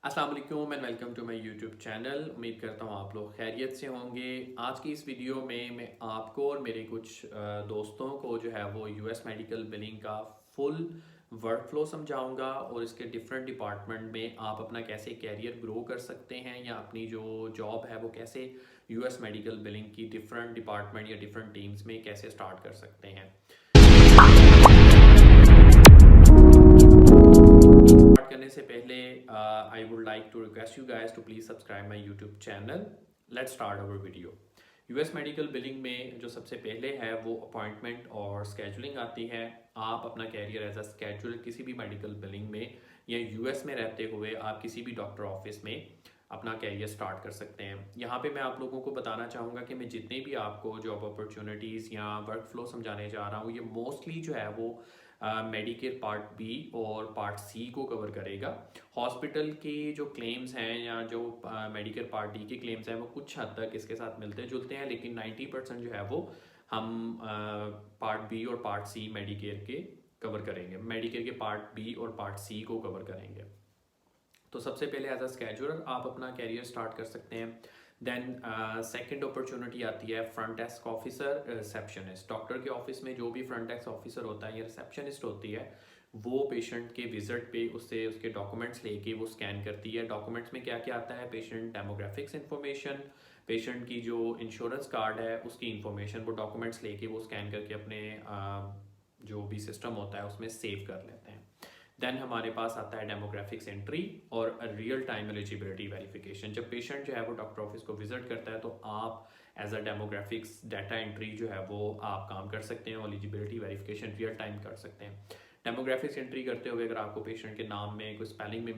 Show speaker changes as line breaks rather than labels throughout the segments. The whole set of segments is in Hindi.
अस्सलाम वालेकुम and welcome to my YouTube channel. उम्मीद करता हूँ आप लोग खैरियत से होंगे। आज की इस वीडियो में मैं आपको और मेरे कुछ दोस्तों को जो है वो यूएस मेडिकल बिलिंग का फुल वर्क फ्लो समझाऊंगा और इसके डिफरेंट डिपार्टमेंट में आप अपना कैसे कैरियर ग्रो कर सकते हैं या अपनी जो जॉब है वो कैसे यूएस मेडिकल बिलिंग की डिफरेंट डिपार्टमेंट या डिफरेंट टीम्स में कैसे स्टार्ट कर सकते हैं। स्टार्ट करने से पहले I would like to request you guys to please subscribe my YouTube channel. Let's start our video. US medical billing में जो सबसे पहले है वो अपॉइंटमेंट और स्केजुलिंग आती है। आप अपना कैरियर एज अ स्केड्यूल किसी भी मेडिकल बिलिंग में या यूएस में रहते हुए आप किसी भी डॉक्टर ऑफिस में अपना कैरियर स्टार्ट कर सकते हैं। यहाँ पे मैं आप लोगों को बताना चाहूँगा कि मैं जितने भी आपको जॉब अपॉर्चुनिटीज़ या वर्क फ्लो समझाने जा रहा हूँ ये मोस्टली जो है वो मेडिकेयर पार्ट बी और पार्ट सी को कवर करेगा। हॉस्पिटल के जो क्लेम्स हैं या जो मेडिकेयर पार्ट डी के क्लेम्स हैं वो कुछ हद तक इसके साथ मिलते जुलते हैं, लेकिन 90% जो है वो हम पार्ट बी और पार्ट सी मेडिकेयर के कवर करेंगे। मेडिकेयर के पार्ट बी और पार्ट सी को कवर करेंगे। तो सबसे पहले एज अ स्केड्यूलर आप अपना कैरियर स्टार्ट कर सकते हैं। देन सेकंड अपॉर्चुनिटी आती है front desk officer receptionist. Doctor के ऑफिस में जो भी फ्रंट डेस्क ऑफिसर होता है या रिसेप्शनिस्ट होती है वो पेशेंट के विजिट पे उससे उसके डॉक्यूमेंट्स लेके वो स्कैन करती है। डॉक्यूमेंट्स में क्या क्या आता है? पेशेंट डेमोग्राफिक्स इंफॉर्मेशन, पेशेंट की जो इंश्योरेंस कार्ड है उसकी इंफॉर्मेशन वो डॉक्यूमेंट्स लेके वो स्कैन करके अपने जो भी सिस्टम होता है उसमें सेव कर लेते हैं। देन हमारे पास आता है डेमोग्राफिक्स एंट्री और रियल टाइम एलिजिबिलिटी वेरिफिकेशन। जब पेशेंट जो है वो डॉक्टर ऑफिस को विजिट करता है तो आप as a demographics data entry जो है वो आप काम कर सकते हैं और एलिजिबिलिटी वेरिफिकेशन रियल टाइम कर सकते हैं। डेमोग्राफिक्स एंट्री करते हुए अगर आपको पेशेंट के नाम में कोई स्पेलिंग में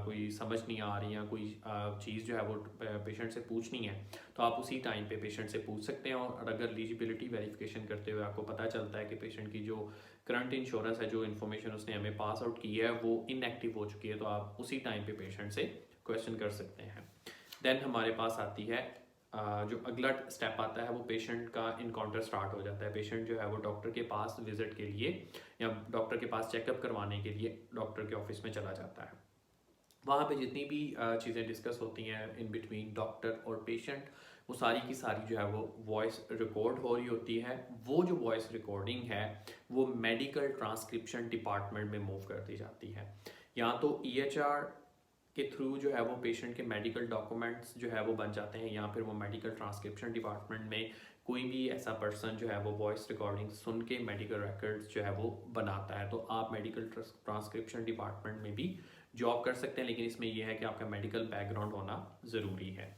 कोई समझ नहीं आ रही या कोई चीज़ जो है वो पेशेंट से पूछनी है तो आप उसी टाइम पे पेशेंट से पूछ सकते हैं। और अगर एलिजिबिलिटी वेरिफिकेशन करते हुए आपको पता चलता है कि पेशेंट की जो करंट इंश्योरेंस है, जो इन्फॉर्मेशन उसने हमें पास आउट की है वो इनएक्टिव हो चुकी है, तो आप उसी टाइम पे पेशेंट से क्वेश्चन कर सकते हैं। देन हमारे पास आती है जो अगला स्टेप आता है वो पेशेंट का इनकाउंटर स्टार्ट हो जाता है। पेशेंट जो है वो डॉक्टर के पास विजिट के लिए या डॉक्टर के पास चेकअप करवाने के लिए डॉक्टर के ऑफिस में चला जाता है। वहाँ पे जितनी भी चीज़ें डिस्कस होती हैं इन बिटवीन डॉक्टर और पेशेंट वो सारी की सारी जो है वो वॉइस रिकॉर्ड हो रही होती है। वो जो वॉइस रिकॉर्डिंग है वो मेडिकल ट्रांसक्रिप्शन डिपार्टमेंट में मूव कर दी जाती है। या तो ईएचआर के थ्रू जो है वो पेशेंट के मेडिकल डॉक्यूमेंट्स जो है वो बन जाते हैं या फिर वो मेडिकल ट्रांसक्रिप्शन डिपार्टमेंट में कोई भी ऐसा पर्सन जो है वो वॉइस रिकॉर्डिंग सुन के मेडिकल रिकॉर्ड्स जो है वो बनाता है। तो आप मेडिकल ट्रांसक्रिप्शन डिपार्टमेंट में भी जॉब कर सकते हैं, लेकिन इसमें यह है कि आपका मेडिकल बैकग्राउंड होना ज़रूरी है।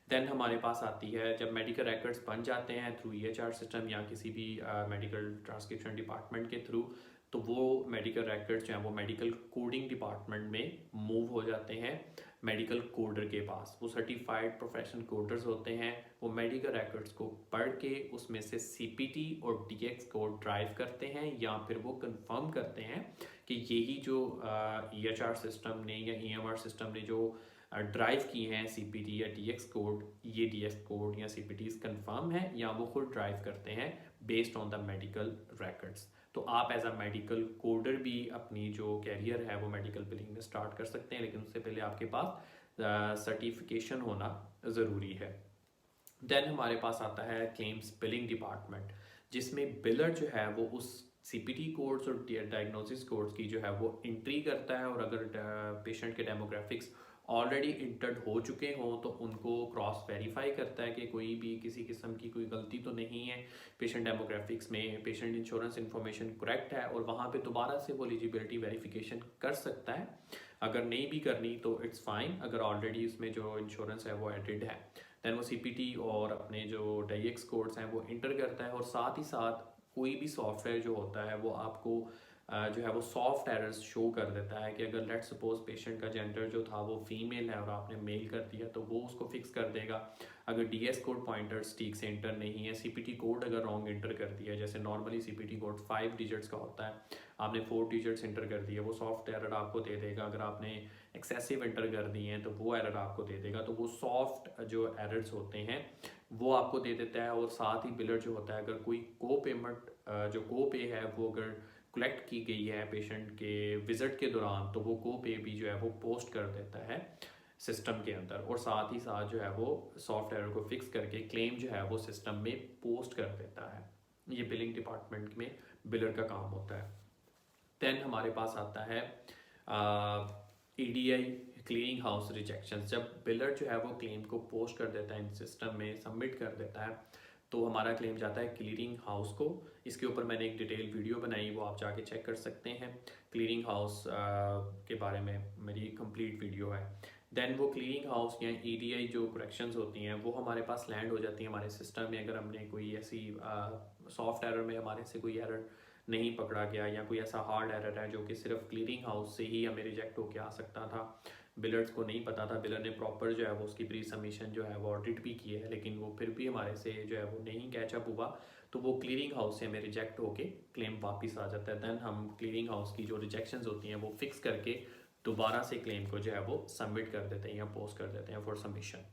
देन हमारे पास आती है जब मेडिकल रिकॉर्ड्स बन जाते हैं थ्रू ईएचआर सिस्टम या किसी भी मेडिकल ट्रांसक्रिप्शन डिपार्टमेंट के थ्रू, तो वो मेडिकल रिकॉर्ड्स जो हैं वो मेडिकल कोडिंग डिपार्टमेंट में मूव हो जाते हैं मेडिकल कोडर के पास। वो सर्टिफाइड प्रोफेशनल कोडर्स होते हैं। वो मेडिकल रिकॉर्ड्स को पढ़ के उसमें से सीपीटी और डीएक्स कोड ड्राइव करते हैं या फिर वो कंफर्म करते हैं कि यही जो ईएचआर सिस्टम ने या ईएमआर सिस्टम ने जो ड्राइव किए हैं सीपीटी या डीएक्स कोड, ये डीएक्स कोड या सीपीटीज कंफर्म है या वो खुद ड्राइव करते हैं based on the medical records. तो आप एज अ मेडिकल कोडर भी अपनी जो कैरियर है वो मेडिकल बिलिंग में स्टार्ट कर सकते हैं, लेकिन उससे पहले आपके पास सर्टिफिकेशन होना ज़रूरी है। देन हमारे पास आता है क्लेम्स बिलिंग डिपार्टमेंट, जिसमें बिलर जो है वो उस सीपीटी कोड्स और डायग्नोसिस कोड्स की जो है वो एंट्री करता है। और अगर पेशेंट के डेमोग्राफिक्स ऑलरेडी इंटर्ड हो चुके हों तो उनको क्रॉस वेरीफाई करता है कि कोई भी किसी किस्म की कोई गलती तो नहीं है पेशेंट डेमोग्राफिक्स में, पेशेंट इंश्योरेंस इन्फॉर्मेशन करेक्ट है, और वहाँ पे दोबारा से वो एलिजिबिलिटी वेरिफिकेशन कर सकता है। अगर नहीं भी करनी तो इट्स फाइन, अगर ऑलरेडी इसमें जो इंश्योरेंस है वो एडिड है। देन वो सीपीटी और अपने जो डीएक्स कोड्स हैं वो इंटर करता है। और साथ ही साथ कोई भी सॉफ्टवेयर जो होता है वो आपको जो है वो सॉफ्ट एरर्स शो कर देता है कि अगर लेट सपोज पेशेंट का जेंडर जो था वो फीमेल है और आपने मेल कर दिया तो वो उसको फिक्स कर देगा। अगर डीएस कोड पॉइंटर्स ठीक से इंटर नहीं है, सीपीटी कोड अगर रॉन्ग इंटर कर दिया, जैसे नॉर्मली सीपीटी कोड 5 डिजिट्स का होता है, आपने 4 डिजिट्स इंटर कर दिए, वो सॉफ्ट एरर आपको दे देगा। अगर आपने एक्सेसिव इंटर कर दिए हैं तो वो एरर आपको दे देगा। तो वो सॉफ्ट जो एरर्स होते हैं वो आपको दे देता है। और साथ ही बिलर जो होता है अगर कोई को पेमेंट जो को पे है वो अगर कलेक्ट की गई है पेशेंट के विज़िट के दौरान, तो वो को पे भी जो है वो पोस्ट कर देता है सिस्टम के अंदर, और साथ ही साथ जो है वो सॉफ्ट एरर को फिक्स करके क्लेम जो है वो सिस्टम में पोस्ट कर देता है। ये बिलिंग डिपार्टमेंट में बिलर का काम होता है। देन हमारे पास आता है EDI, क्लीयरिंग हाउस रिजेक्शन। जब बिलर जो है वो क्लेम को पोस्ट कर देता है इन सिस्टम में, सबमिट कर देता है, तो हमारा क्लेम जाता है क्लीयरिंग हाउस को। इसके ऊपर मैंने एक डिटेल वीडियो बनाई, वो आप जाके चेक कर सकते हैं। क्लीयरिंग हाउस के बारे में मेरी कंप्लीट वीडियो है। देन वो क्लीयरिंग हाउस या EDI जो करेक्शंस होती हैं वो हमारे पास लैंड हो जाती हैं हमारे सिस्टम में। अगर हमने कोई ऐसी सॉफ्ट एरर में हमारे से कोई एरर नहीं पकड़ा गया, या कोई ऐसा हार्ड एरर है जो कि सिर्फ क्लीयरिंग हाउस से ही हमें रिजेक्ट होकर आ सकता था, बिलर्स को नहीं पता था, बिलर ने प्रॉपर जो है वो उसकी प्री सबमिशन जो है वो ऑडिट भी की है, लेकिन वो फिर भी हमारे से जो है वो नहीं कैचअप हुआ, तो वो क्लीयरिंग हाउस से हमें रिजेक्ट होके क्लेम वापस आ जाता है। दैन हम क्लीयरिंग हाउस की जो रिजेक्शंस होती हैं वो फिक्स करके दोबारा से क्लेम को जो है वो सबमिट कर देते हैं या पोस्ट कर देते हैं फॉर सबमिशन।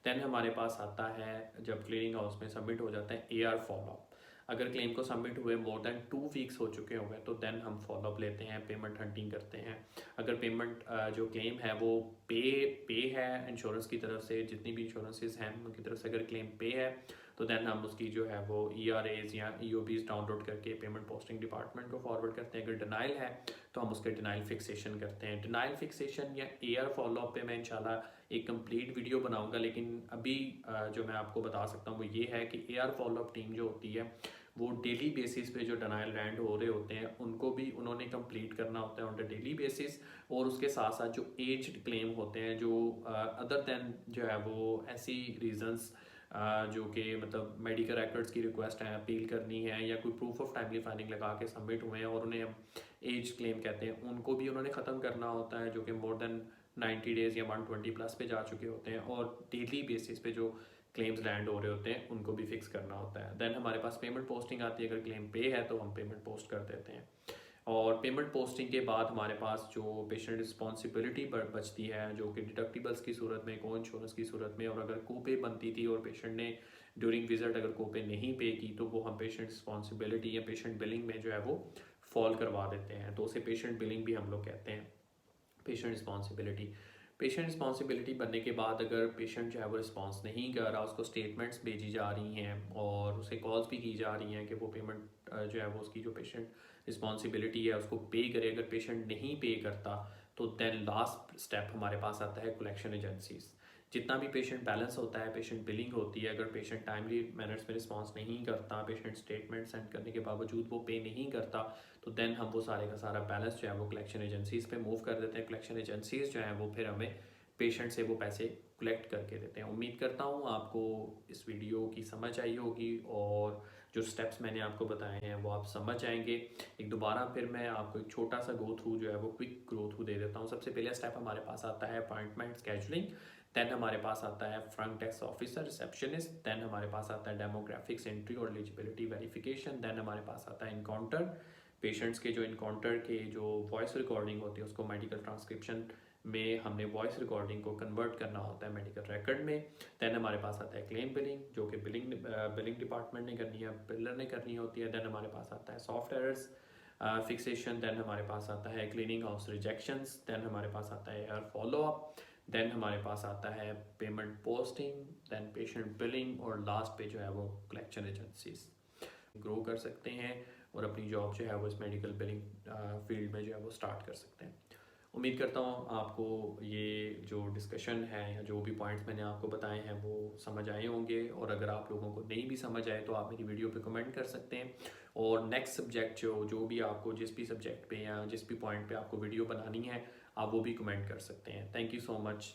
दैन हमारे पास आता है, जब क्लीयरिंग हाउस में सबमिट हो जाता है, AR फॉलोअप। अगर क्लेम को सबमिट हुए मोर देन 2 वीक्स हो चुके होंगे तो देन हम फॉलोअप लेते हैं, पेमेंट हंटिंग करते हैं। अगर पेमेंट जो क्लेम है वो पे है इंश्योरेंस की तरफ से, जितनी भी इंश्योरेंसेज हैं उनकी तरफ से अगर क्लेम पे है तो देन हम उसकी जो है वो ERAs या EOBs डाउनलोड करके पेमेंट पोस्टिंग डिपार्टमेंट को फॉरवर्ड करते हैं। अगर डिनाइल है तो हम उसके डिनाइल फिक्सेशन करते हैं। डिनाइल फिक्सेशन या AR फॉलोअप पे मैं इंशाल्लाह एक कंप्लीट वीडियो बनाऊंगा, लेकिन अभी जो मैं आपको बता सकता हूँ वो ये है कि AR फॉलोअप टीम जो होती है वो डेली बेसिस पे जो डिनाइल लैंड हो रहे होते हैं उनको भी उन्होंने कंप्लीट करना होता है ऑन द डेली बेसिस। और उसके साथ साथ जो एज्ड क्लेम होते हैं, जो अदर देन जो है वो ऐसी रीजंस जो कि मतलब मेडिकल रिकॉर्ड्स की रिक्वेस्ट है, अपील करनी है, या कोई प्रूफ ऑफ टाइमली फाइलिंग लगा के सबमिट हुए हैं और उन्हें हम एज क्लेम कहते हैं, उनको भी उन्होंने ख़त्म करना होता है, जो कि मोर देन 90 डेज़ या 120 प्लस पे जा चुके होते हैं, और डेली बेसिस पे जो क्लेम्स लैंड हो रहे होते हैं उनको भी फिक्स करना होता है। देन हमारे पास पेमेंट पोस्टिंग आती है। अगर क्लेम पे है तो हम पेमेंट पोस्ट कर देते हैं, और पेमेंट पोस्टिंग के बाद हमारे पास जो पेशेंट रिस्पॉन्सिबिलिटी बचती है, जो कि डिडक्टिबल्स की सूरत में, को इंश्योरेंस की सूरत में, और अगर कोपे बनती थी और पेशेंट ने ड्यूरिंग विजिट अगर कोपे नहीं पे की तो वो हम पेशेंट रिस्पॉन्सिबिलिटी या पेशेंट बिलिंग में जो है वो फॉल करवा देते हैं, तो उसे पेशेंट बिलिंग भी हम लोग कहते हैं। पेशेंट रिस्पॉन्सिबिलिटी बनने के बाद अगर पेशेंट जो है वो रिस्पॉन्स नहीं कर रहा, उसको स्टेटमेंट्स भेजी जा रही हैं और उसे कॉल्स भी की जा रही हैं कि वो पेमेंट जो है वो उसकी जो पेशेंट रिस्पॉन्सिबिलिटी है उसको पे करे। अगर पेशेंट नहीं पे करता तो देन लास्ट स्टेप हमारे पास आता है कलेक्शन एजेंसीज। जितना भी पेशेंट बैलेंस होता है, पेशेंट बिलिंग होती है, अगर पेशेंट टाइमली मैनर्स में रिस्पॉन्स नहीं करता, पेशेंट स्टेटमेंट सेंड करने के बावजूद वो पे नहीं करता, तो देन हम वो सारे का सारा बैलेंस जो है वो कलेक्शन एजेंसीज़ पे मूव कर देते हैं। कलेक्शन एजेंसीज़ जो हैं वो फिर हमें पेशेंट से वो पैसे कलेक्ट करके देते हैं। उम्मीद करता हूँ आपको इस वीडियो की समझ आई होगी और जो स्टेप्स मैंने आपको बताए हैं वो आप समझ जाएंगे। एक दोबारा फिर मैं आपको एक छोटा सा गो थ्रू जो है वो क्विक गो थ्रू दे देता हूँ। सबसे पहले स्टेप हमारे पास आता है अपॉइंटमेंट स्केजुलिंग, देन हमारे पास आता है front desk officer receptionist, then हमारे पास आता है डेमोग्राफिक्स एंट्री और एलिजिबिलिटी वेरिफिकेशन, देन हमारे पास आता है इनकाउंटर, पेशेंट्स के जो इनकाउंटर के जो वॉइस रिकॉर्डिंग होती है उसको मेडिकल ट्रांसक्रिप्शन में हमने वॉइस रिकॉर्डिंग को कन्वर्ट करना होता है मेडिकल रिकॉर्ड में। देन हमारे पास आता है क्लेम बिलिंग, जो कि बिलिंग डिपार्टमेंट ने करनी है, बिलर ने करनी होती है। देन हमारे पास आता है सॉफ्ट एरर्स फिक्सेशन, देन हमारे पास आता है क्लीनिंग हाउस रिजेक्शंस, देन हमारे पास आता है एयर फॉलोअप, देन हमारे पास आता है payment posting, then patient billing, और लास्ट पे जो है वो कलेक्शन एजेंसीज। ग्रो कर सकते हैं और अपनी जॉब जो है वो इस मेडिकल बिलिंग फील्ड में जो है वो स्टार्ट कर सकते हैं। उम्मीद करता हूँ आपको ये जो डिस्कशन है या जो भी पॉइंट्स मैंने आपको बताए हैं वो समझ आए होंगे, और अगर आप लोगों को नहीं भी समझ आए तो आप मेरी वीडियो पे कमेंट कर सकते हैं, और नेक्स्ट सब्जेक्ट जो भी आपको जिस भी सब्जेक्ट पे या जिस भी पॉइंट पे आपको वीडियो बनानी है आप वो भी कमेंट कर सकते हैं। Thank you so much.